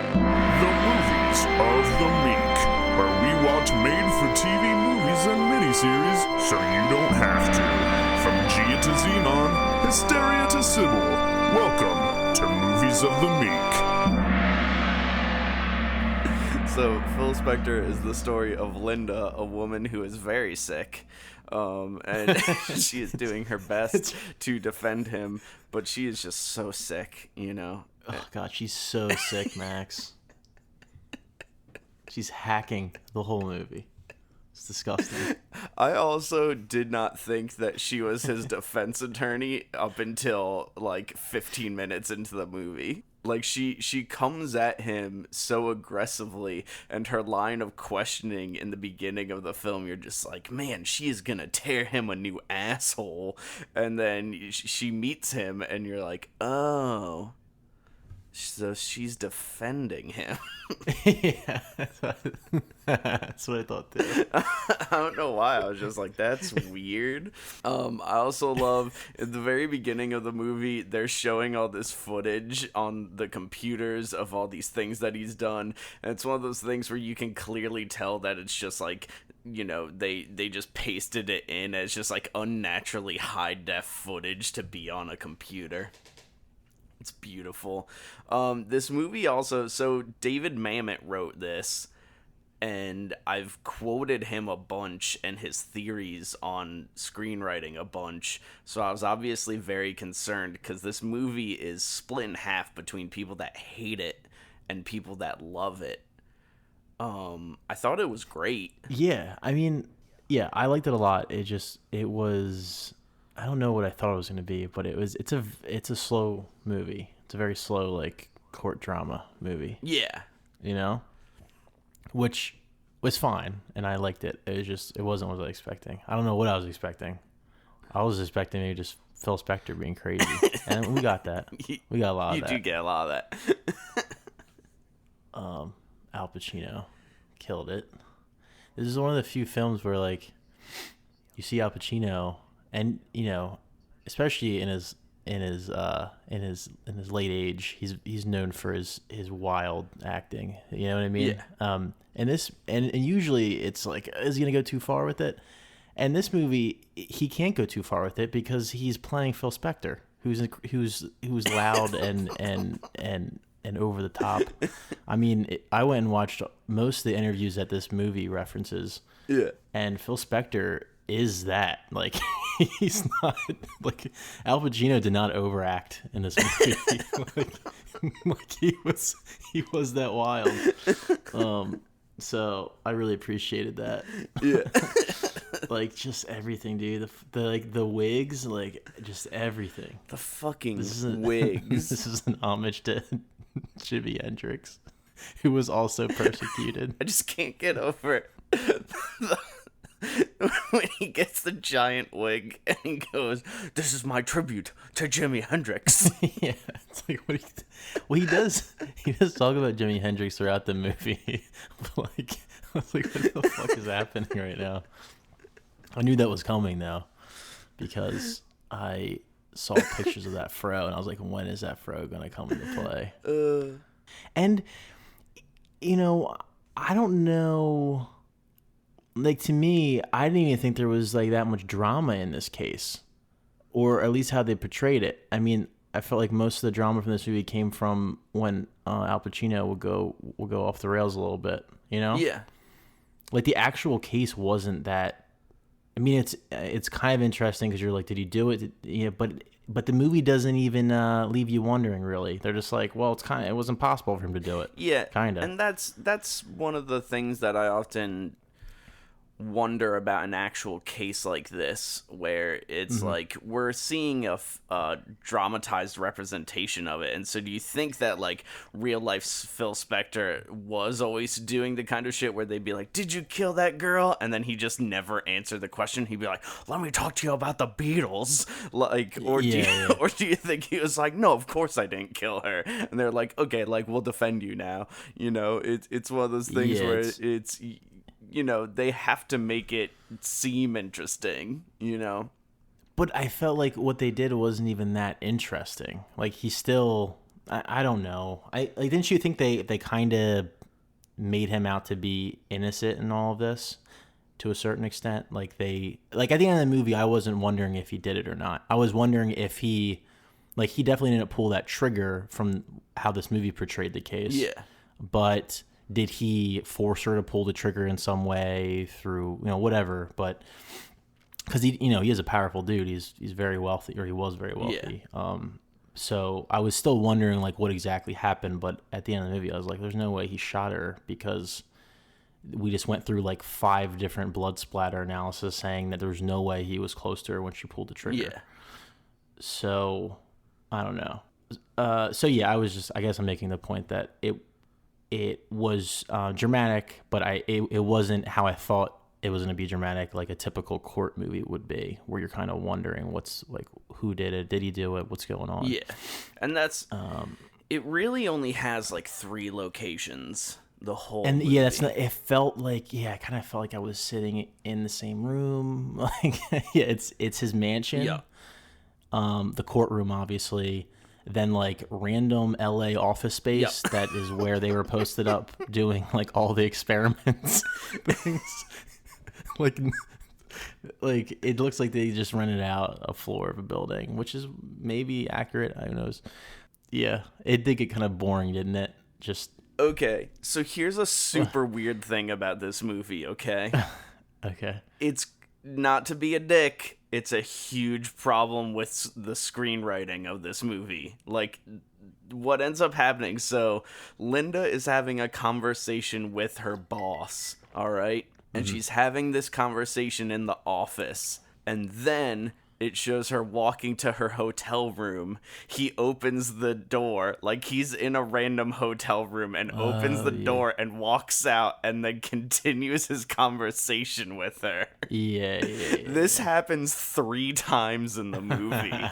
The Movies of the Meek, where we watch made-for-TV movies and miniseries so you don't have to. From Gia to Xenon, Hysteria to Sybil, welcome to Movies of the Meek. So, Phil Spector is the story of Linda, a woman who is very sick, and she is doing her best to defend him, but she is just so sick, you know? Oh, God, she's so sick, Max. She's hacking the whole movie. It's disgusting. I also did not think that she was his defense attorney up until, 15 minutes into the movie. She comes at him so aggressively, and her line of questioning in the beginning of the film, you're just like, man, she is gonna tear him a new asshole. And then she meets him, and you're like, oh, so she's defending him. Yeah, that's what I thought too. I don't know why. I was just like, that's weird. I also love at the very beginning of the movie, they're showing all this footage on the computers of all these things that he's done. And it's one of those things where you can clearly tell that it's just they just pasted it in as just unnaturally high def footage to be on a computer. It's beautiful. This movie also, so David Mamet wrote this, and I've quoted him a bunch and his theories on screenwriting a bunch, so I was obviously very concerned because this movie is split in half between people that hate it and people that love it. I thought it was great. Yeah, I mean, yeah, I liked it a lot. It was... I don't know what I thought it was going to be, but it's a slow movie. It's a very slow, court drama movie. Yeah. You know? Which was fine, and I liked it. It wasn't what I was expecting. I don't know what I was expecting. I was expecting maybe just Phil Spector being crazy. And we got that. We got a lot of that. You do get a lot of that. Al Pacino killed it. This is one of the few films where, you see Al Pacino... And especially in his late age, he's known for his wild acting. You know what I mean? Yeah. And usually it's is he gonna go too far with it? And this movie, he can't go too far with it because he's playing Phil Spector, who's loud and over the top. I mean, I went and watched most of the interviews that this movie references. Yeah. And Phil Spector is that he's not Al Pacino did not overact in this movie. he was that wild. So I really appreciated that. Yeah. Just everything, dude. The wigs, just everything. The fucking wigs. This is an homage to Jimi Hendrix, who was also persecuted. I just can't get over it. When he gets the giant wig and he goes, "This is my tribute to Jimi Hendrix." Yeah, it's he does talk about Jimi Hendrix throughout the movie. But I was like, what the fuck is happening right now? I knew that was coming though, because I saw pictures of that fro and I was like, when is that fro gonna come into play? And I don't know. To me, I didn't even think there was that much drama in this case, or at least how they portrayed it. I mean, I felt like most of the drama from this movie came from when Al Pacino would go off the rails a little bit. Yeah. The actual case wasn't that. I mean, it's kind of interesting because you're like, did he do it? But the movie doesn't even leave you wondering, really. They're just like, well, it was impossible for him to do it. Yeah, kind of. And that's one of the things that I often wonder about an actual case like this, where it's we're seeing a dramatized representation of it. And so do you think that real life Phil Spector was always doing the kind of shit where they'd be like, did you kill that girl? And then he just never answered the question. He'd be like, let me talk to you about the Beatles. Or do you think he was like, no, of course I didn't kill her? And they're like, okay, we'll defend you now. It's one of those things where it's they have to make it seem interesting, But I felt like what they did wasn't even that interesting. He still, I don't know. Didn't you think they kind of made him out to be innocent in all of this to a certain extent? At the end of the movie, I wasn't wondering if he did it or not. I was wondering if he definitely didn't pull that trigger from how this movie portrayed the case. Yeah. But did he force her to pull the trigger in some way through, whatever? But because he is a powerful dude. He's very wealthy, or he was very wealthy. Yeah. So I was still wondering what exactly happened. But at the end of the movie, I was like, there's no way he shot her, because we just went through 5 different blood splatter analysis saying that there was no way he was close to her when she pulled the trigger. Yeah. So I don't know. I guess I'm making the point that it was dramatic, but it wasn't how I thought it was going to be dramatic, like a typical court movie would be, where you're kind of wondering who did it, did he do it, what's going on. Yeah, and that's it really only has 3 locations the whole movie. Yeah, that's not, it felt I kind of felt like I was sitting in the same room. It's his mansion. Yeah. The courtroom, obviously, then random LA office space. Yep. That is where they were posted up doing all the experiments things. It looks like they just rented out a floor of a building, which is maybe accurate. Who knows? Yeah, it did get kind of boring, didn't it? Okay, so here's a super weird thing about this movie, okay? Okay. It's not to be a dick, it's a huge problem with the screenwriting of this movie. What ends up happening, so Linda is having a conversation with her boss, all right? And she's having this conversation in the office, and then it shows her walking to her hotel room. He opens the door, he's in a random hotel room, and opens the door and walks out, and then continues his conversation with her. Yeah. This happens 3 times in the movie.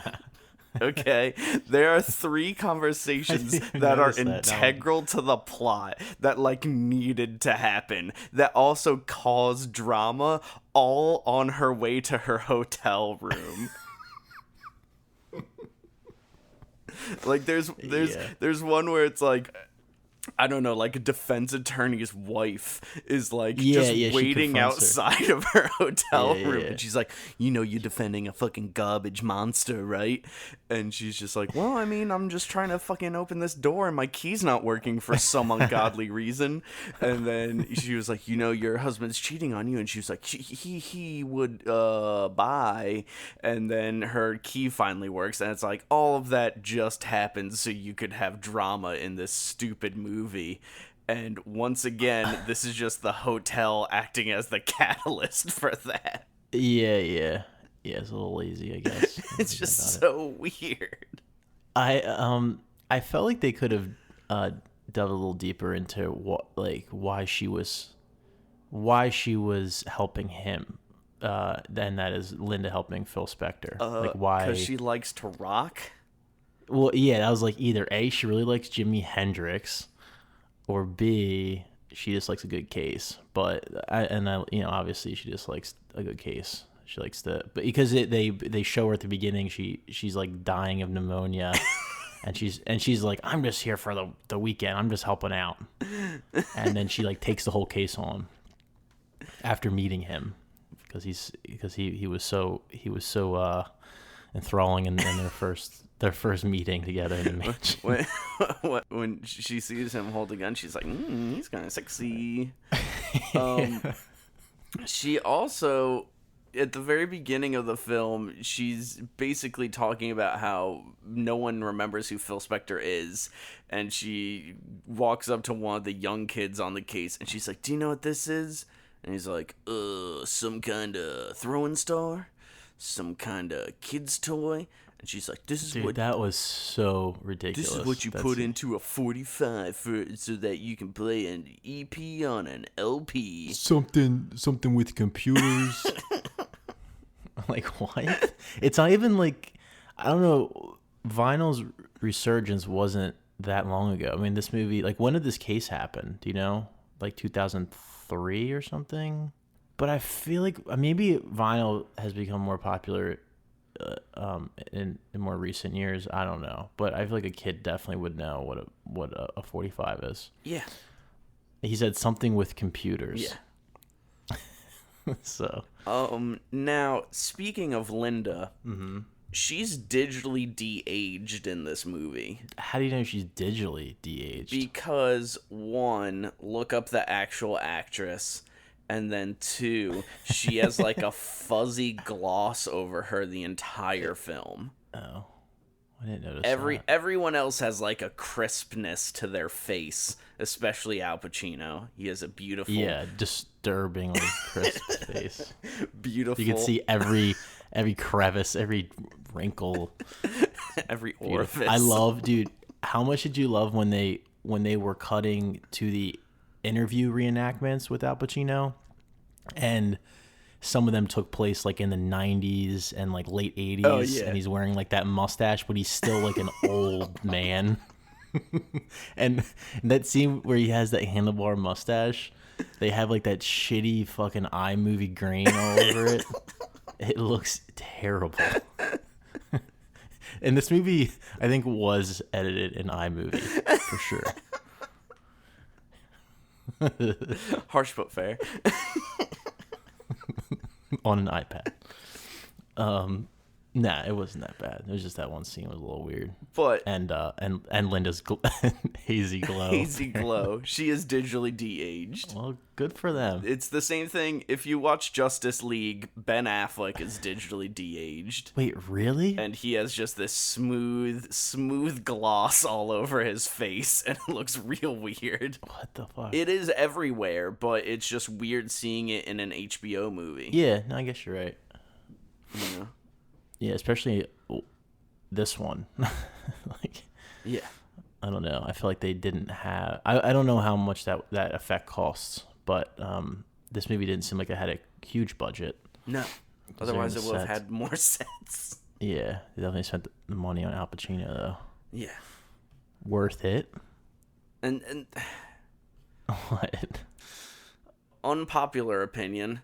Okay, there are 3 conversations that are integral to the plot that needed to happen, that also cause drama, all on her way to her hotel room. There's one where it's I don't know, a defense attorney's wife is waiting outside of her hotel room. And she's like, you're defending a fucking garbage monster, right? And she's just like, well, I mean, I'm just trying to fucking open this door and my key's not working for some ungodly reason. And then she was like, your husband's cheating on you. And she was like, he would buy. And then her key finally works. And it's all of that just happened so you could have drama in this stupid movie. And once again, this is just the hotel acting as the catalyst for that. Yeah, it's a little lazy, I guess. It's just so weird. I felt like they could have delved a little deeper into why she was helping him. Then that is Linda helping Phil Spector. Why? Because she likes to rock. Well, yeah, that was either A, she really likes Jimi Hendrix, or B, she just likes a good case. But obviously she just likes a good case. She likes but because they show her at the beginning, she's dying of pneumonia, and she's like, I'm just here for the weekend. I'm just helping out, and then she takes the whole case on after meeting him, because he was so enthralling in their first meeting together in the mansion. When she sees him hold a gun, she's like, he's kind of sexy. She also, at the very beginning of the film, she's basically talking about how no one remembers who Phil Spector is, and she walks up to one of the young kids on the case, and she's like, do you know what this is? And he's like, some kind of throwing star? Some kind of kid's toy? And she's like, that was so ridiculous. This is what you put into a 45 so that you can play an EP on an LP. Something with computers. What? It's not even I don't know, vinyl's resurgence wasn't that long ago. I mean, this movie, when did this case happen? Do you know? 2003 or something? But I feel maybe vinyl has become more popular in more recent years. I don't know, but I feel like a kid definitely would know what a 45 is. Yeah. He said something with computers. Yeah. So. Now, speaking of Linda, she's digitally de-aged in this movie. How do you know she's digitally de-aged? Because, one, look up the actual actress, and then two, she has like a fuzzy gloss over her the entire film. Oh, I didn't notice that. Everyone else has like a crispness to their face, especially Al Pacino. He has a beautiful, disturbingly crisp face. Beautiful. You can see every crevice, every wrinkle, every orifice. I love, dude. How much did you love when they were cutting to the interview reenactments with Al Pacino, and some of them took place like in the 90s and like late 80s. Oh, yeah. And he's wearing like that mustache, but he's still like an old man. And that scene where he has that handlebar mustache, they have like that shitty fucking iMovie grain all over it. It looks terrible. And this movie, I think, was edited in iMovie for sure. Harsh but fair. On an iPad. Nah, it wasn't that bad. It was just that one scene was a little weird. But and Linda's hazy glow. Hazy glow. She is digitally de-aged. Well, good for them. It's the same thing. If you watch Justice League, Ben Affleck is digitally de-aged. Wait, really? And he has just this smooth gloss all over his face, and it looks real weird. What the fuck? It is everywhere, but it's just weird seeing it in an HBO movie. Yeah, no, I guess you're right. You know? Yeah, especially this one. Like, yeah. I don't know. I feel like they didn't have. I don't know how much that effect costs, but this movie didn't seem like it had a huge budget. No. Otherwise, it would have had more sets. Yeah, they definitely spent the money on Al Pacino, though. Yeah. Worth it. And What? Unpopular opinion.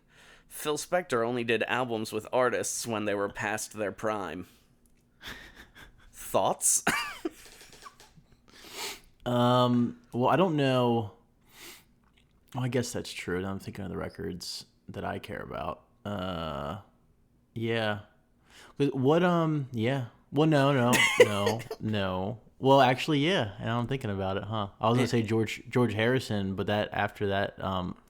Phil Spector only did albums with artists when they were past their prime. Thoughts? Well, I don't know. Well, I guess that's true. Now I'm thinking of the records that I care about. Yeah. What, yeah. Well, no. Well, actually, yeah. And I'm thinking about it, huh? I was going to say George Harrison, but that after that,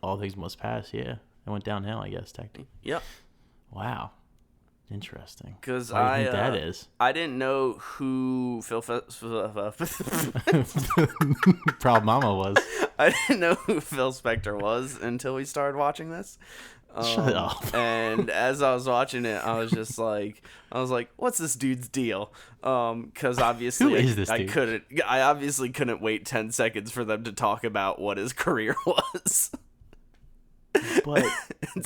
All Things Must Pass, yeah. It went downhill, I guess, technically. Yep. Wow. Interesting. Because I think that is. I didn't know who Proud Mama was. I didn't know who Phil Spector was until we started watching this. Shut up. And as I was watching it, I was like, what's this dude's deal? Because obviously, Who is this dude? I obviously couldn't wait 10 seconds for them to talk about what his career was. But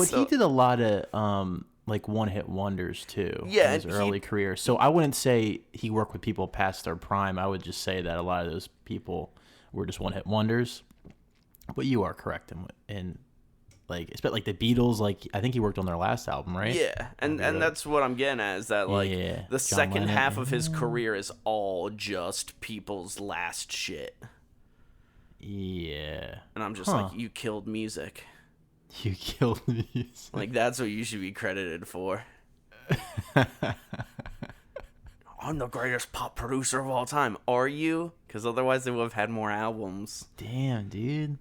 So- he did a lot of like one-hit wonders too. Yeah, in his early career. So I wouldn't say he worked with people past their prime. I would just say that a lot of those people were just one-hit wonders. But you are correct in like, especially like the Beatles. Like, I think he worked on their last album, right? Yeah, and that's what I'm getting at, is that like Yeah, the John second Lennon. half of his career is all just people's last shit, Yeah. and I'm just like, you killed music. You killed me. Like, that's what you should be credited for. I'm the greatest pop producer of all time. Are you? Because otherwise they would have had more albums. Damn, dude.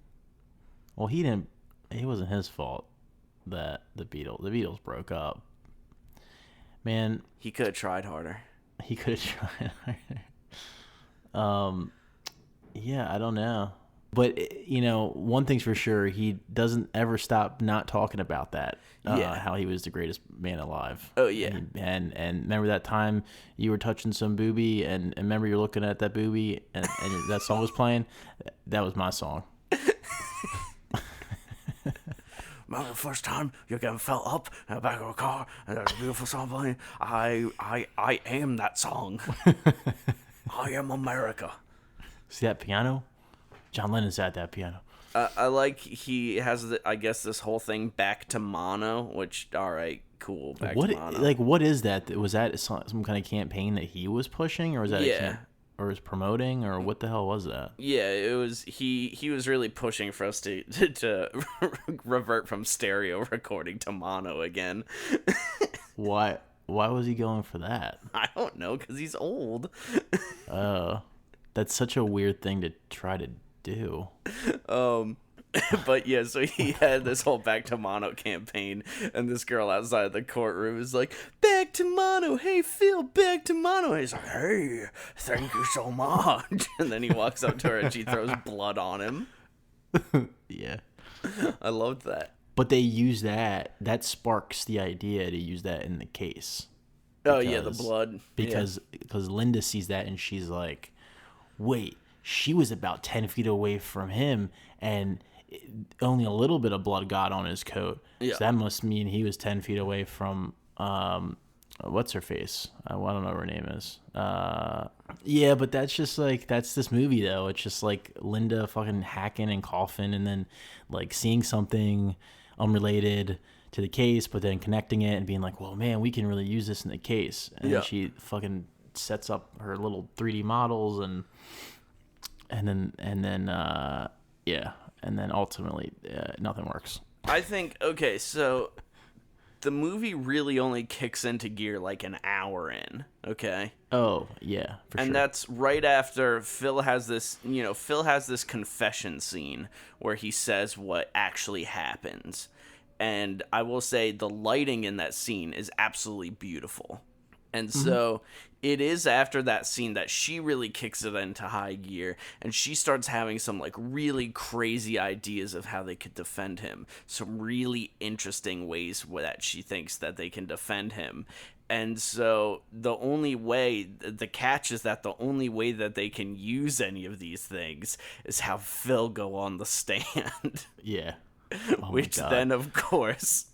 Well, he didn't. It wasn't his fault that the Beatles broke up. Man, He could have tried harder. he could have tried harder. Yeah, I don't know. But, one thing's for sure, he doesn't ever stop not talking about that. How he was the greatest man alive. Oh, yeah. And remember that time you were touching some boobie, and remember you're looking at that boobie, and that song was playing? That was my song. Remember the first time you getting felt up in the back of a car and there's a beautiful song playing? I am that song. I am America. See that piano? John Lennon's at that piano. I like he has, I guess, this whole thing back to mono, which, all right, cool. Back What to mono. like what is that? Was that some kind of campaign that he was pushing, or was that or was promoting, or what the hell was that? Yeah, it was he was really pushing for us to revert from stereo recording to mono again. Why was he going for that? I don't know, because he's old. That's such a weird thing to try to do. But yeah, so he had this whole back to mono campaign, and this girl outside the courtroom is like, back to mono, hey Phil, back to mono. And he's like, hey, thank you so much. And then he walks up to her and she throws blood on him. Yeah. I loved that. But they use that sparks the idea to use that in the case. Oh yeah, the blood. Because Linda sees that and she's like, wait, she was about 10 feet away from him and only a little bit of blood got on his coat. Yeah. So that must mean he was 10 feet away from, what's her face? I don't know what her name is. Yeah, but that's just like, that's this movie though. It's just like Linda fucking hacking and coughing and then like seeing something unrelated to the case, but then connecting it and being like, well, man, we can really use this in the case. And then she fucking sets up her little 3D models and then ultimately nothing works. I think, okay, so the movie really only kicks into gear like an hour in, okay? Oh, yeah, for sure. And that's right after Phil has this confession scene where he says what actually happens. And I will say the lighting in that scene is absolutely beautiful. And so it is after that scene that she really kicks it into high gear, and she starts having some like really crazy ideas of how they could defend him. Some really interesting ways that she thinks that they can defend him. And so the catch is that the only way that they can use any of these things is have Phil go on the stand. Yeah. Oh Which then, of course,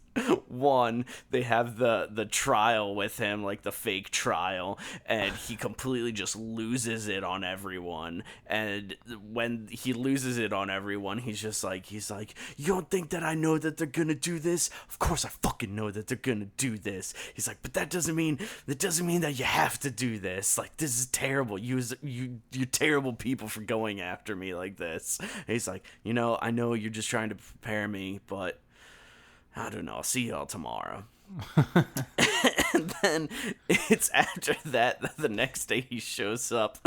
one, they have the trial with him, like the fake trial, and he completely just loses it on everyone. And when he loses it on everyone, he's like, you don't think that I know that they're gonna do this? Of course I fucking know that they're gonna do this. He's like, but that doesn't mean that you have to do this. Like, this is terrible. You're terrible people for going after me like this. And he's like, I know you're just trying to prepare me, but I don't know. I'll see y'all tomorrow. And then it's after that the next day he shows up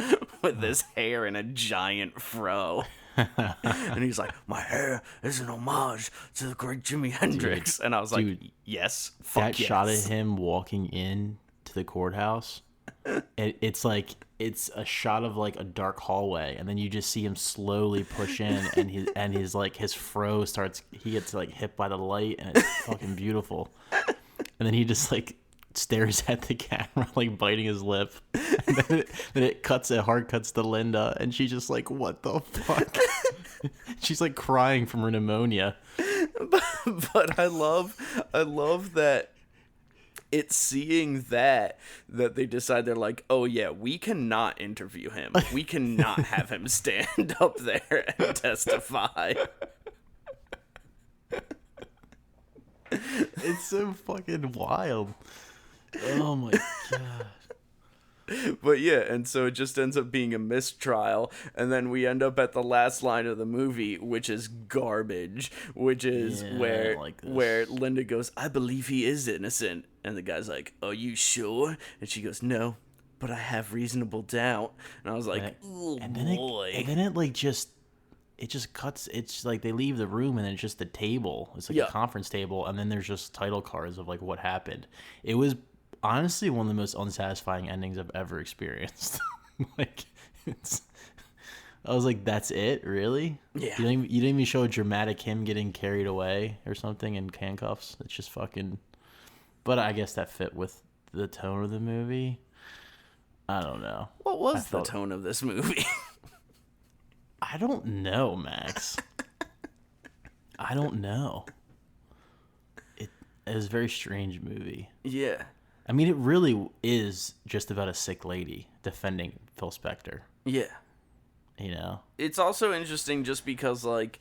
with his hair in a giant fro. And he's like, my hair is an homage to the great Jimi Hendrix. And I was like, yes, fuck yes. Shot of him walking in to the courthouse. It's like, it's a shot of like a dark hallway, and then you just see him slowly push in, and his like his fro starts, he gets like hit by the light, and it's fucking beautiful. And then he just like stares at the camera like biting his lip, and then it hard cuts to Linda, and she's just like, what the fuck? She's like crying from her pneumonia. But I love that it's seeing that they decide, they're like, oh yeah, we cannot interview him. We cannot have him stand up there and testify. It's so fucking wild. Oh my god. But yeah, and so it just ends up being a mistrial, and then we end up at the last line of the movie, which is garbage, which is where Linda goes, I believe he is innocent, and the guy's like, are you sure? And she goes, no, but I have reasonable doubt. And I was like, oh boy. And then it just cuts. It's like they leave the room, and then it's just the table. It's like a conference table, and then there's just title cards of like what happened. It was honestly one of the most unsatisfying endings I've ever experienced. Like, I was like, that's it, really? Yeah. You didn't even show a dramatic him getting carried away or something in handcuffs. It's just fucking. But I guess that fit with the tone of the movie. I don't know. What was the tone of this movie? I don't know, Max. I don't know. It was a very strange movie. Yeah. I mean, it really is just about a sick lady defending Phil Spector. Yeah. It's also interesting just because, like,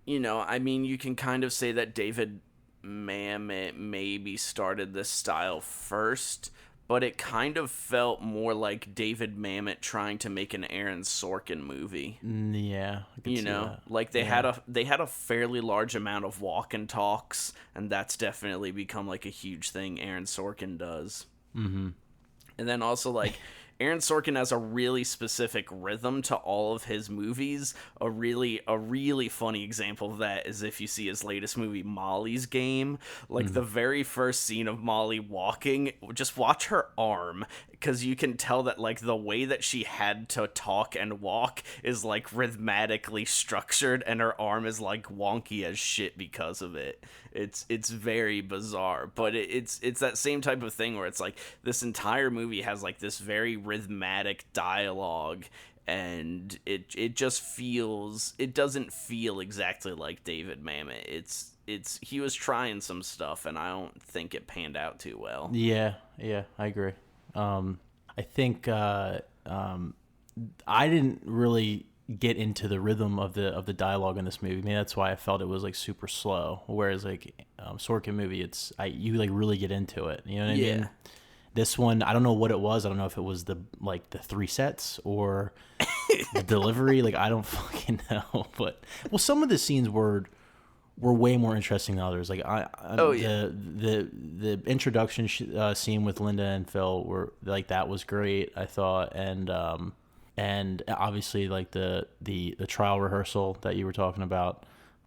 I mean, you can kind of say that David Mamet maybe started this style first, but it kind of felt more like David Mamet trying to make an Aaron Sorkin movie. Yeah, I can You see know, that. like they had a fairly large amount of walk and talks, and that's definitely become like a huge thing Aaron Sorkin does. Mm-hmm. And then also, like, Aaron Sorkin has a really specific rhythm to all of his movies. A really funny example of that is if you see his latest movie, Molly's Game. Like, the very first scene of Molly walking, just watch her arm, because you can tell that, like, the way that she had to talk and walk is, like, rhythmatically structured, and her arm is, like, wonky as shit because of it. It's very bizarre, but it's that same type of thing where it's like this entire movie has like this very rhythmatic dialogue, and it just feels, it doesn't feel exactly like David Mamet. It's he was trying some stuff, and I don't think it panned out too well. Yeah, I agree. I think I didn't really get into the rhythm of the dialogue in this movie. Maybe that's why I felt it was like super slow. Whereas like Sorkin movie, you like really get into it. You know what I mean? This one, I don't know what it was. I don't know if it was the 3 sets or the delivery. Like I don't fucking know. But well, some of the scenes were way more interesting than others. Like the introduction scene with Linda and Phil were like, that was great, I thought, and obviously like the trial rehearsal that you were talking about.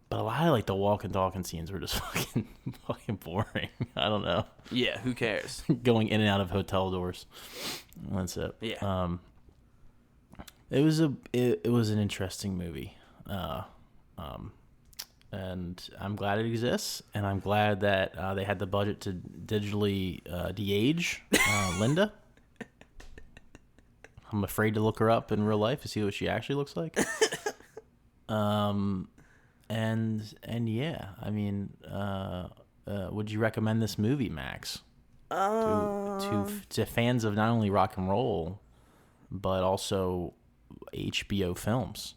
But a lot of like the walk and talking scenes were just fucking boring. I don't know. Yeah, who cares? Going in and out of hotel doors. That's it. Yeah. It was an interesting movie. And I'm glad it exists, and I'm glad that they had the budget to digitally de-age Linda. I'm afraid to look her up in real life to see what she actually looks like. And yeah, I mean, would you recommend this movie, Max? To fans of not only rock and roll, but also HBO films?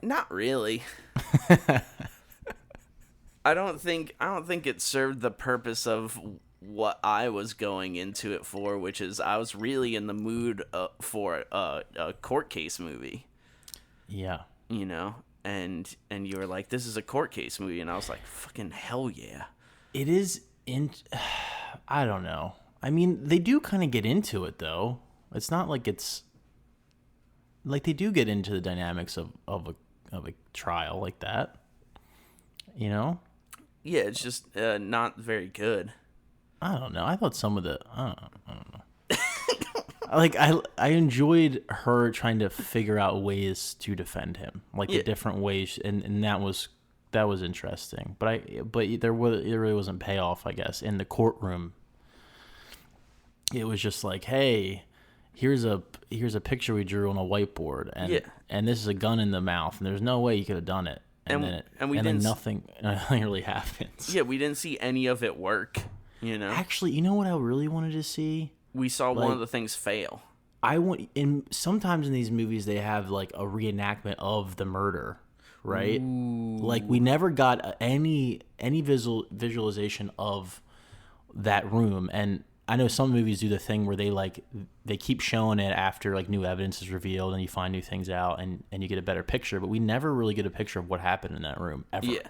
Not really. I don't think it served the purpose of what I was going into it for, which is I was really in the mood for a court case movie. Yeah. You know, and you were like, this is a court case movie, and I was like, fucking hell yeah. It is I don't know. I mean, they do kind of get into it though. It's not like it's like they do get into the dynamics of a trial like that. You know? Yeah, it's just not very good. I don't know. I thought some of I don't know. Like I enjoyed her trying to figure out ways to defend him, like the different ways, and that was interesting. But there really wasn't payoff, I guess, in the courtroom. It was just like, hey, here's a picture we drew on a whiteboard, and this is a gun in the mouth, and there's no way you could have done it. And then nothing really happens. Yeah, we didn't see any of it work. You know, actually, you know what I really wanted to see? We saw one of the things fail. Sometimes in these movies they have like a reenactment of the murder, right? Ooh. Like we never got any visualization of that room. And I know some movies do the thing where they keep showing it after like new evidence is revealed and you find new things out and you get a better picture, but we never really get a picture of what happened in that room ever. Yeah.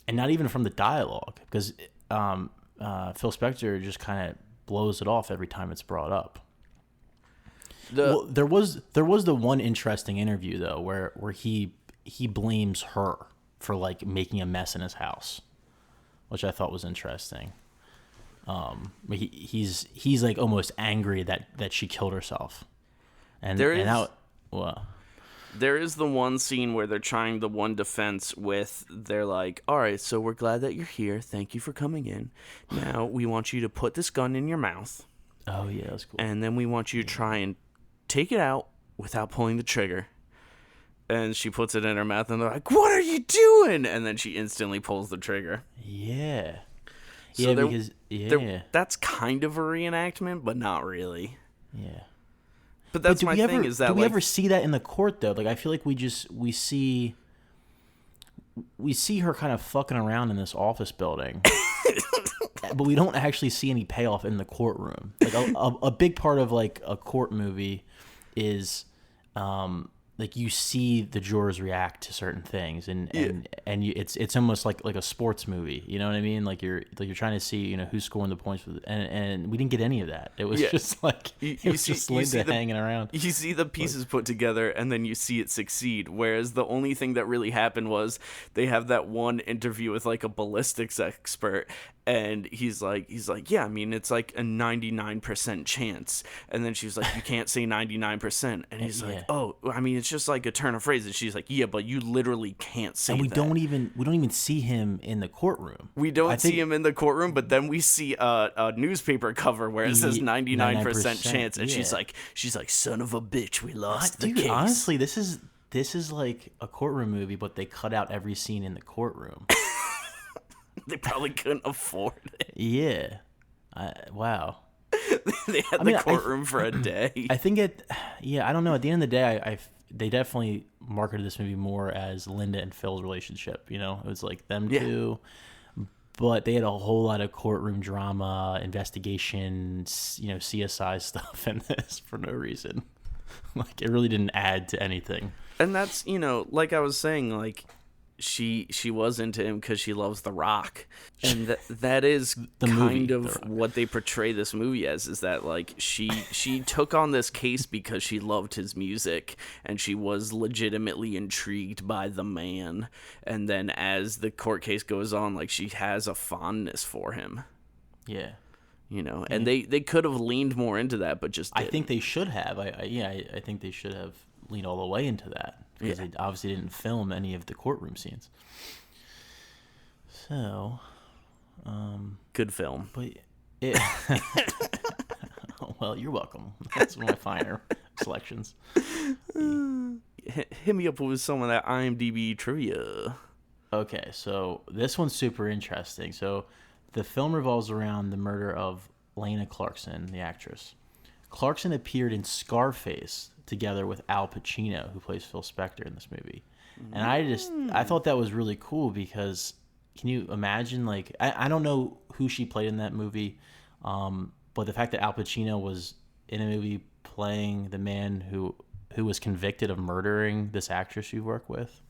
And not even from the dialogue, because Phil Spector just kind of blows it off every time it's brought up. There was the one interesting interview though where he blames her for like making a mess in his house, which I thought was interesting. He's like almost angry that she killed herself. There is the one scene where they're trying the one defense with, they're like, all right, so we're glad that you're here. Thank you for coming in. Now we want you to put this gun in your mouth. Oh, yeah, that's cool. And then we want you to try and take it out without pulling the trigger. And she puts it in her mouth, and they're like, what are you doing? And then she instantly pulls the trigger. Yeah. So that's kind of a reenactment, but not really. Yeah. But that's my thing is that do we ever see that in the court though? Like I feel like we see we see her kind of fucking around in this office building, but we don't actually see any payoff in the courtroom. Like a big part of like a court movie is like you see the jurors react to certain things, and it's almost like a sports movie. You know what I mean? Like you're trying to see, you know, who's scoring the points, and we didn't get any of that. It was just like just Linda hanging around. You see the pieces put together, and then you see it succeed. Whereas the only thing that really happened was they have that one interview with like a ballistics expert, and he's like, yeah, I mean, it's like a 99% chance. And then she's like, you can't say 99%. And he's like, oh, I mean, it's just like a turn of phrase. And she's like, yeah, but you literally can't say that. And we don't even see him in the courtroom. We don't see him in the courtroom, but then we see a newspaper cover where it says 99% chance. And she's like, son of a bitch, we lost the case. Honestly, this is like a courtroom movie, but they cut out every scene in the courtroom. They probably couldn't afford it. Yeah. Wow. They had the courtroom for a day. I think I don't know. At the end of the day, they definitely marketed this movie more as Linda and Phil's relationship. You know, it was like them two, but they had a whole lot of courtroom drama, investigations, you know, CSI stuff in this for no reason. Like, it really didn't add to anything. And that's, you know, like I was saying, like, she was into him because she loves The Rock, and that is the kind of what they portray this movie as, is that like she took on this case because she loved his music and she was legitimately intrigued by the man, and then as the court case goes on, like, she has a fondness for him. Yeah. You know, and they could have leaned more into that, but just didn't. I think they should have. I think they should have leaned all the way into that. Because they obviously didn't film any of the courtroom scenes. So, good film. But well, you're welcome. That's one of my finer selections. Hit me up with some of that IMDb trivia. Okay, so this one's super interesting. So, the film revolves around the murder of Lena Clarkson, the actress. Clarkson appeared in Scarface together with Al Pacino, who plays Phil Spector in this movie. And I thought that was really cool because can you imagine, like, I don't know who she played in that movie, but the fact that Al Pacino was in a movie playing the man who was convicted of murdering this actress you work with,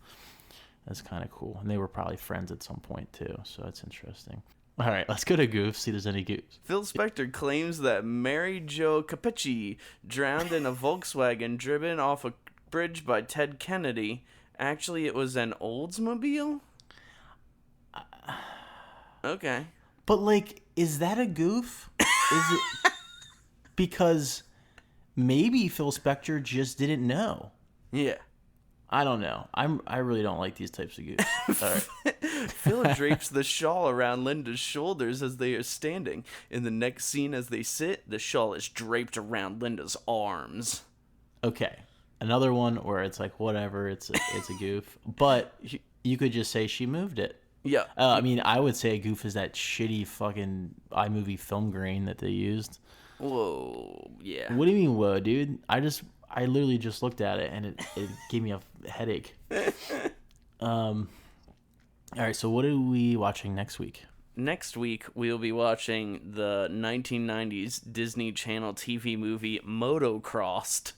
that's kind of cool. And they were probably friends at some point too, so that's interesting. All right, let's go to Goofs, see if there's any Goofs. Phil Spector claims that Mary Jo Capicci drowned in a Volkswagen driven off a bridge by Ted Kennedy. Actually, it was an Oldsmobile? Okay. But, like, is that a goof? Is it... Because maybe Phil Spector just didn't know. Yeah. I don't know. I really don't like these types of goofs. All right. Phil drapes the shawl around Linda's shoulders as they are standing. In the next scene, as they sit, the shawl is draped around Linda's arms. Okay. Another one where it's like, whatever, it's a goof. But you could just say she moved it. Yeah. I mean, I would say a goof is that shitty fucking iMovie film grain that they used. Whoa, yeah. What do you mean, whoa, dude? I literally just looked at it and it gave me a headache. All right, so what are we watching next week? Next week, we'll be watching the 1990s Disney Channel TV movie Motocrossed.